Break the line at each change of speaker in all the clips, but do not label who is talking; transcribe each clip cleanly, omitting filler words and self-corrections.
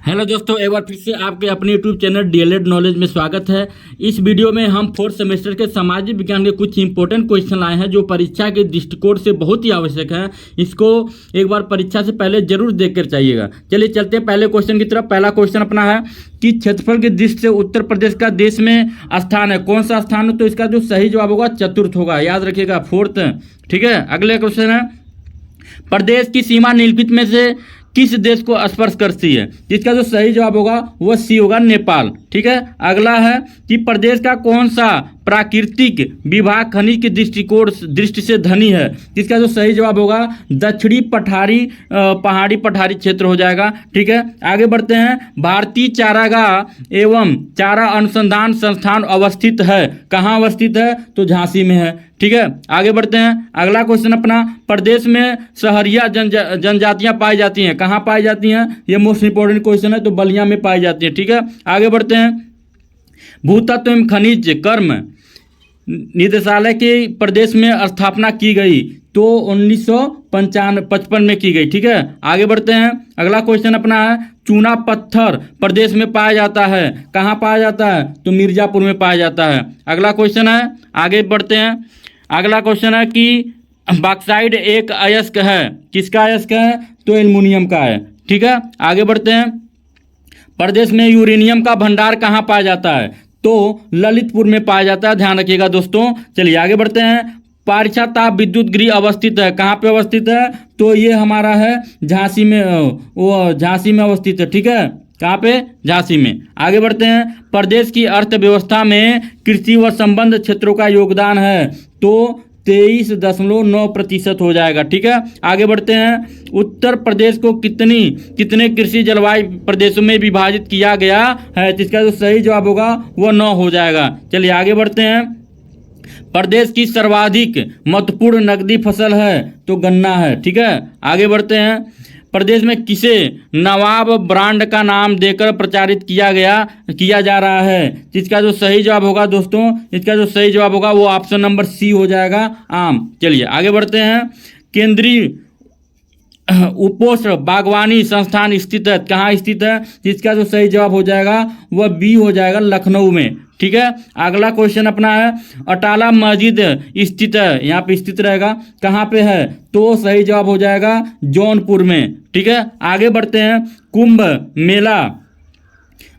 Hello दोस्तों, एक बार फिर से आपके अपने यूट्यूब चैनल डीएलएड नॉलेज में स्वागत है। इस वीडियो में हम फोर्थ सेमेस्टर के सामाजिक विज्ञान के कुछ इंपॉर्टेंट क्वेश्चन लाए हैं जो परीक्षा के दृष्टिकोण से बहुत ही आवश्यक है। इसको एक बार परीक्षा से पहले जरूर देख कर चाहिएगा। चलिए चलते हैं पहले क्वेश्चन की तरफ। पहला क्वेश्चन अपना है कि क्षेत्रफल की दृष्टि से उत्तर प्रदेश का देश में स्थान है, कौन सा स्थान है? तो इसका जो सही जवाब होगा चतुर्थ होगा, याद रखिएगा, फोर्थ। ठीक है, अगले क्वेश्चन है प्रदेश की सीमा निम्नलिखित में से किस देश को स्पर्श करती है? इसका जो सही जवाब होगा वह सी होगा, नेपाल। ठीक है, अगला है कि प्रदेश का कौन सा प्राकृतिक विभाग खनिज के दृष्टि से धनी है? इसका जो सही जवाब होगा दक्षिणी पहाड़ी पठारी क्षेत्र हो जाएगा। ठीक है, आगे बढ़ते हैं। भारतीय चारागाह एवं चारा अनुसंधान संस्थान अवस्थित है, कहाँ अवस्थित है? तो झांसी में है। ठीक है, आगे बढ़ते हैं। अगला क्वेश्चन अपना, प्रदेश में सहरिया जनजातियां पाई जाती हैं, कहाँ पाई जाती हैं? ये मोस्ट इंपोर्टेंट क्वेश्चन है, तो बलिया में पाई जाती है। ठीक है, आगे बढ़ते हैं। भूतत्व एवं खनिज कर्म निदेशालय के प्रदेश में स्थापना की गई, तो 1955 में की गई। ठीक है, आगे बढ़ते हैं। अगला क्वेश्चन अपना है चूना पत्थर प्रदेश में पाया जाता है, कहाँ पाया जाता है? तो मिर्जापुर में पाया जाता है। अगला क्वेश्चन है, आगे बढ़ते हैं। अगला क्वेश्चन है कि बॉक्साइट एक अयस्क है, किसका अयस्क है? तो एल्युमिनियम का है। ठीक है, आगे बढ़ते हैं। प्रदेश में यूरेनियम का भंडार कहाँ पाया जाता है? तो ललितपुर में पाया जाता है, ध्यान रखिएगा दोस्तों। चलिए आगे बढ़ते हैं। पारिछा ताप विद्युत गृह अवस्थित है, कहाँ पे अवस्थित है? तो ये हमारा है झांसी में, वो झांसी में अवस्थित है। ठीक है, कहाँ पे? झांसी में। आगे बढ़ते हैं। प्रदेश की अर्थव्यवस्था में कृषि व संबद्ध क्षेत्रों का योगदान है, तो 23.9% हो जाएगा। ठीक है, आगे बढ़ते हैं। उत्तर प्रदेश को कितने कृषि जलवायु प्रदेशों में विभाजित किया गया है? जिसका जो सही जवाब होगा वह 9 हो जाएगा। चलिए आगे बढ़ते हैं। प्रदेश की सर्वाधिक महत्वपूर्ण नकदी फसल है, तो गन्ना है। ठीक है, आगे बढ़ते हैं। प्रदेश में किसे नवाब ब्रांड का नाम देकर प्रचारित किया जा रहा है? जिसका जो सही जवाब होगा दोस्तों, इसका जो सही जवाब होगा वो ऑप्शन नंबर सी हो जाएगा, आम। चलिए आगे बढ़ते हैं। केंद्रीय उपोष्ण बागवानी संस्थान स्थित है, कहाँ स्थित है? जिसका जो सही जवाब हो जाएगा वह बी हो जाएगा, लखनऊ में। ठीक है, अगला क्वेश्चन अपना है अटाला मस्जिद स्थित है, यहाँ पे स्थित रहेगा, कहाँ पे है? तो सही जवाब हो जाएगा जौनपुर में। ठीक है, आगे बढ़ते हैं। कुंभ मेला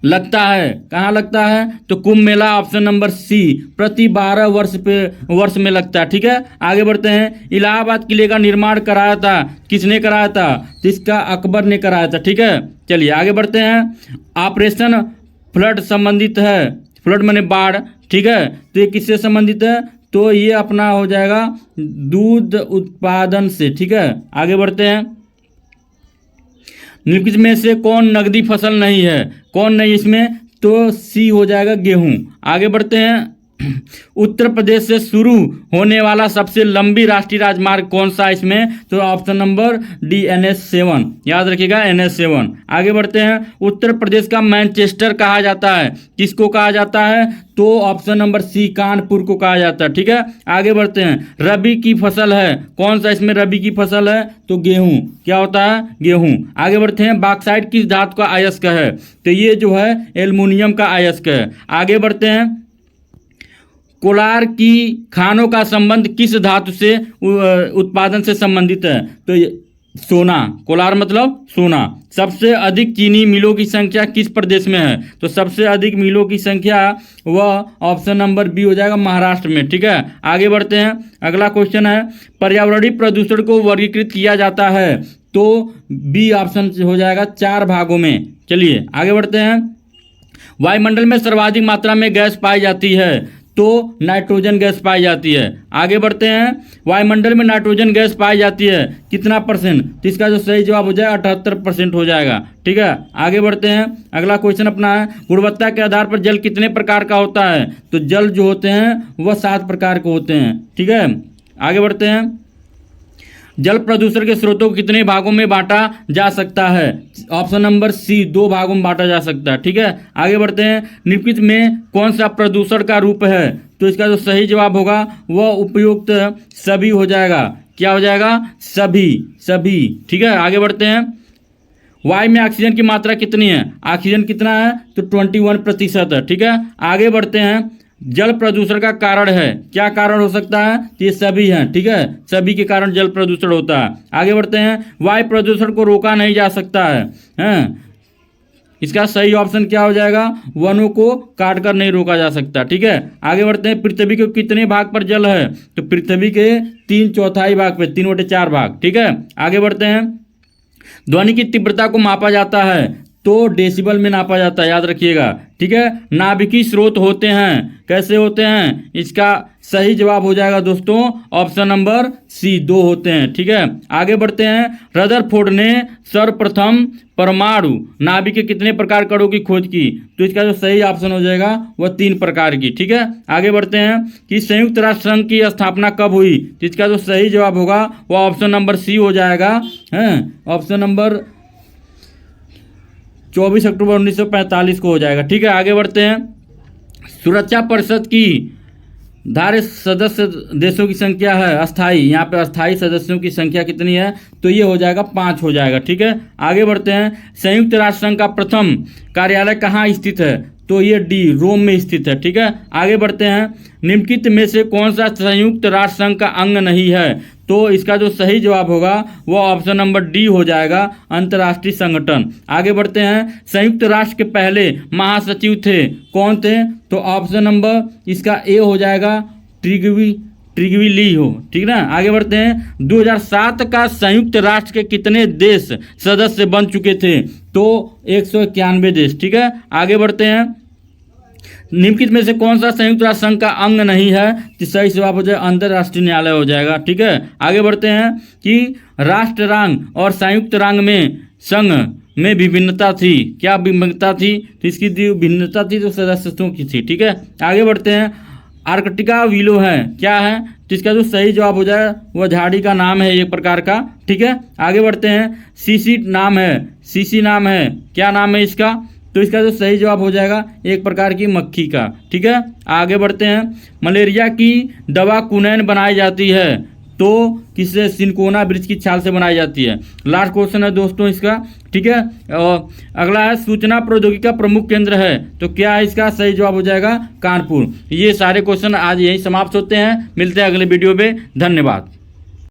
लगता है, कहाँ लगता है? तो Kumbh Mela option number C, प्रति 12 वर्ष में लगता है। ठीक है, आगे बढ़ते हैं। इलाहाबाद किले का निर्माण कराया था, किसने कराया था? जिसका अकबर ने कराया था। ठीक है, चलिए आगे बढ़ते हैं। ऑपरेशन फ्लड संबंधित है, फ्लड माने बाढ़। ठीक है, तो ये किससे संबंधित है? तो ये अपना हो जाएगा दूध उत्पादन से। ठीक है, आगे बढ़ते हैं। निम्नलिखित में से कौन नगदी फसल नहीं है? कौन नहीं इसमें? तो सी हो जाएगा, गेहूं। आगे बढ़ते हैं। उत्तर प्रदेश से शुरू होने वाला सबसे लंबी राष्ट्रीय राजमार्ग कौन सा इसमें? तो ऑप्शन नंबर डी, NH7, याद रखिएगा, NH7। आगे बढ़ते हैं। उत्तर प्रदेश का मैनचेस्टर कहा जाता है, किसको कहा जाता है? तो ऑप्शन नंबर सी, कानपुर को कहा जाता है। ठीक है, आगे बढ़ते हैं। रबी की फसल है, कौन सा इसमें रबी की फसल है? तो गेहूं। क्या होता है? गेहूं। आगे बढ़ते हैं। बॉक्साइट किस धातु का अयस्क है? तो ये जो है एल्युमिनियम का अयस्क है। आगे बढ़ते हैं। कोलार की खानों का संबंध किस धातु से उत्पादन से संबंधित है? तो सोना, कोलार मतलब सोना। सबसे अधिक चीनी मिलों की संख्या किस प्रदेश में है? तो सबसे अधिक मिलों की संख्या वह ऑप्शन नंबर बी हो जाएगा, महाराष्ट्र में। ठीक है, आगे बढ़ते हैं। अगला क्वेश्चन है पर्यावरणीय प्रदूषण को वर्गीकृत किया जाता है, तो बी ऑप्शन हो जाएगा 4 भागों में। चलिए आगे बढ़ते हैं। वायुमंडल में सर्वाधिक मात्रा में गैस पाई जाती है, तो नाइट्रोजन गैस पाई जाती है। आगे बढ़ते हैं। वायुमंडल में नाइट्रोजन गैस पाई जाती है कितना %? तो इसका जो सही जवाब हो जाएगा 78% हो जाएगा। ठीक है, आगे बढ़ते हैं। अगला क्वेश्चन अपना है गुणवत्ता के आधार पर जल कितने प्रकार का होता है? तो जल जो होते हैं वह 7 प्रकार के होते हैं। ठीक है, आगे बढ़ते हैं। जल प्रदूषण के स्रोतों को कितने भागों में बांटा जा सकता है? ऑप्शन नंबर सी, 2 भागों में बांटा जा सकता है। ठीक है, आगे बढ़ते हैं। निम्नलिखित में कौन सा प्रदूषण का रूप है? तो इसका जो सही जवाब होगा वह उपयुक्त सभी हो जाएगा। क्या हो जाएगा? सभी। ठीक है, आगे बढ़ते हैं। वायु में ऑक्सीजन की मात्रा कितनी है? ऑक्सीजन कितना है? तो 21% है। ठीक है, आगे बढ़ते हैं। जल प्रदूषण का कारण है, क्या कारण हो सकता है? तो ये सभी हैं। ठीक है, सभी के कारण जल प्रदूषण होता है। आगे बढ़ते हैं। वायु प्रदूषण को रोका नहीं जा सकता है, हैं? इसका सही ऑप्शन क्या हो जाएगा? वनों को काटकर नहीं रोका जा सकता। ठीक है, आगे बढ़ते हैं। पृथ्वी के कितने भाग पर जल है? तो पृथ्वी के 3/4 भाग पे, 3/4 भाग। ठीक है, आगे बढ़ते हैं। ध्वनि की तीव्रता को मापा जाता है तो डेसिबल में नापा जाता है, याद रखिएगा। ठीक है, नाभिकीय स्रोत होते हैं, कैसे होते हैं? इसका सही जवाब हो जाएगा दोस्तों ऑप्शन नंबर सी, 2 होते हैं। ठीक है, आगे बढ़ते हैं। रदरफोर्ड ने सर्वप्रथम परमाणु नाभिक के कितने प्रकार कणों की खोज की? तो इसका जो सही ऑप्शन हो जाएगा वह 3 प्रकार की। ठीक है, आगे बढ़ते हैं कि संयुक्त राष्ट्र संघ की स्थापना कब हुई? तो इसका जो सही जवाब होगा वह ऑप्शन नंबर सी हो जाएगा, है ऑप्शन नंबर 24 अक्टूबर 1945 को हो जाएगा। ठीक है, आगे बढ़ते हैं। सुरक्षा परिषद की धार्य सदस्य देशों की संख्या है अस्थाई, यहाँ पे अस्थाई सदस्यों की संख्या कितनी है? तो ये हो जाएगा 5 हो जाएगा। ठीक है, आगे बढ़ते हैं। संयुक्त राष्ट्र संघ का प्रथम कार्यालय कहाँ स्थित है? तो ये डी, रोम में स्थित है। ठीक है, आगे बढ़ते हैं। निम्नलिखित में से कौन सा संयुक्त राष्ट्र संघ का अंग नहीं है? तो इसका जो सही जवाब होगा वो ऑप्शन नंबर डी हो जाएगा, अंतर्राष्ट्रीय संगठन। आगे बढ़ते हैं। संयुक्त राष्ट्र के पहले महासचिव थे, कौन थे? तो ऑप्शन नंबर इसका ए हो जाएगा, ट्रिगवी ली हो। ठीक ना, आगे बढ़ते हैं। 2007 का संयुक्त राष्ट्र के कितने देश सदस्य बन चुके थे? तो 191 देश। ठीक है, आगे बढ़ते हैं। निम्नलिखित में से कौन सा संयुक्त राष्ट्र संघ का अंग नहीं है? तो सही जवाब हो जाएगा अंतर्राष्ट्रीय न्यायालय हो जाएगा। ठीक है, आगे बढ़ते हैं कि राष्ट्ररांग और संयुक्त रांग में संघ में विभिन्नता थी, क्या विभिन्नता थी? तो इसकी जो भिन्नता थी तो सदस्यों की थी। ठीक है, आगे बढ़ते हैं। आर्कटिका विलो है, क्या है? तो इसका जो सही जवाब हो जाए वह झाड़ी का नाम है एक प्रकार का। ठीक है, आगे बढ़ते हैं। सीसी नाम है, सीसी नाम है, क्या नाम है इसका? तो इसका जो सही जवाब हो जाएगा एक प्रकार की मक्खी का। ठीक है, आगे बढ़ते हैं। मलेरिया की दवा कुनैन बनाई जाती है तो किससे? सिनकोना वृक्ष की छाल से बनाई जाती है। लास्ट क्वेश्चन है दोस्तों इसका। ठीक है, और अगला है सूचना प्रौद्योगिकी का प्रमुख केंद्र है, तो क्या है इसका? सही जवाब हो जाएगा कानपुर। ये सारे क्वेश्चन आज यहीं समाप्त होते हैं, मिलते हैं अगले वीडियो में। धन्यवाद।